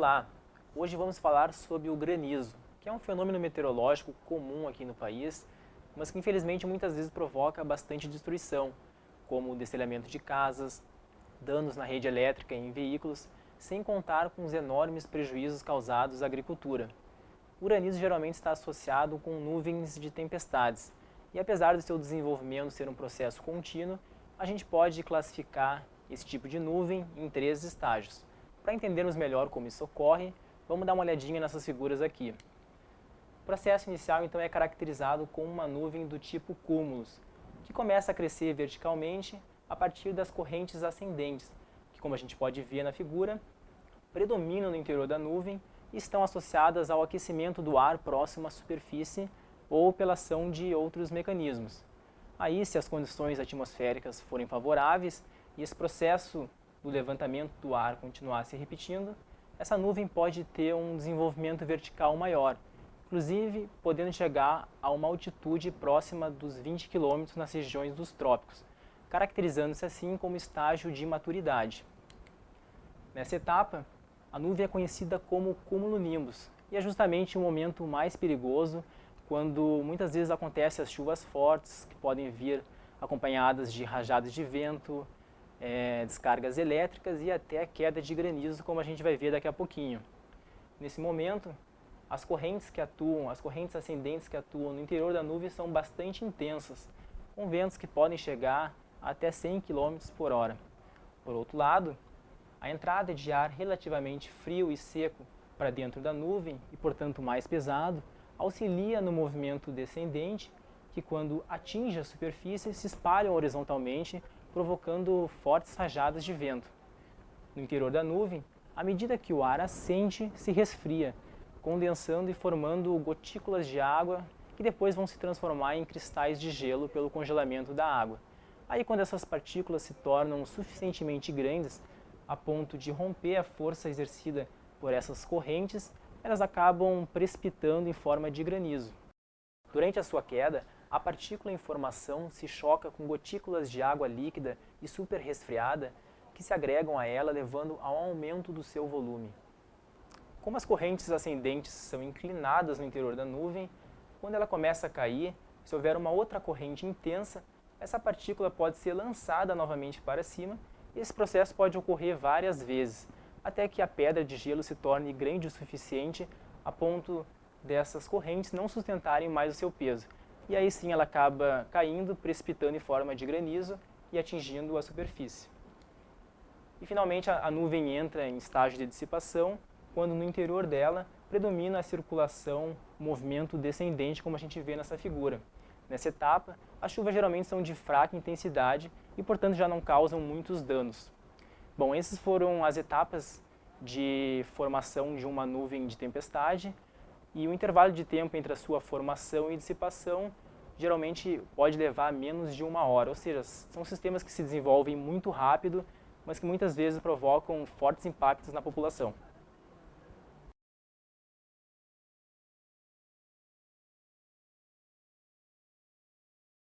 Olá! Hoje vamos falar sobre o granizo, que é um fenômeno meteorológico comum aqui no país, mas que infelizmente muitas vezes provoca bastante destruição, como o destelhamento de casas, danos na rede elétrica e em veículos, sem contar com os enormes prejuízos causados à agricultura. O granizo geralmente está associado com nuvens de tempestades, e apesar do seu desenvolvimento ser um processo contínuo, a gente pode classificar esse tipo de nuvem em três estágios. Para entendermos melhor como isso ocorre, vamos dar uma olhadinha nessas figuras aqui. O processo inicial então é caracterizado com uma nuvem do tipo cúmulos, que começa a crescer verticalmente a partir das correntes ascendentes, que, como a gente pode ver na figura, predominam no interior da nuvem e estão associadas ao aquecimento do ar próximo à superfície ou pela ação de outros mecanismos. Aí, se as condições atmosféricas forem favoráveis e esse processo do levantamento do ar continuar se repetindo, essa nuvem pode ter um desenvolvimento vertical maior, inclusive podendo chegar a uma altitude próxima dos 20 km nas regiões dos trópicos, caracterizando-se assim como estágio de maturidade. Nessa etapa, a nuvem é conhecida como cumulonimbus e é justamente o momento mais perigoso quando muitas vezes acontecem as chuvas fortes, que podem vir acompanhadas de rajadas de vento, descargas elétricas e até queda de granizo, como a gente vai ver daqui a pouquinho. Nesse momento, as correntes ascendentes que atuam no interior da nuvem são bastante intensas, com ventos que podem chegar até 100 km por hora. Por outro lado, a entrada de ar relativamente frio e seco para dentro da nuvem, e portanto mais pesado, auxilia no movimento descendente, que quando atinge a superfície se espalham horizontalmente, provocando fortes rajadas de vento. No interior da nuvem, à medida que o ar ascende, se resfria, condensando e formando gotículas de água que depois vão se transformar em cristais de gelo pelo congelamento da água. Aí, quando essas partículas se tornam suficientemente grandes a ponto de romper a força exercida por essas correntes, elas acabam precipitando em forma de granizo. Durante a sua queda, a partícula em formação se choca com gotículas de água líquida e super resfriada que se agregam a ela, levando ao aumento do seu volume. Como as correntes ascendentes são inclinadas no interior da nuvem, quando ela começa a cair, se houver uma outra corrente intensa, essa partícula pode ser lançada novamente para cima e esse processo pode ocorrer várias vezes, até que a pedra de gelo se torne grande o suficiente a ponto dessas correntes não sustentarem mais o seu peso. E aí sim ela acaba caindo, precipitando em forma de granizo e atingindo a superfície. E finalmente a nuvem entra em estágio de dissipação, quando no interior dela predomina a circulação, o movimento descendente, como a gente vê nessa figura. Nessa etapa, as chuvas geralmente são de fraca intensidade e, portanto, já não causam muitos danos. Bom, essas foram as etapas de formação de uma nuvem de tempestade, e o intervalo de tempo entre a sua formação e dissipação geralmente pode levar menos de 1 hora, ou seja, são sistemas que se desenvolvem muito rápido, mas que muitas vezes provocam fortes impactos na população.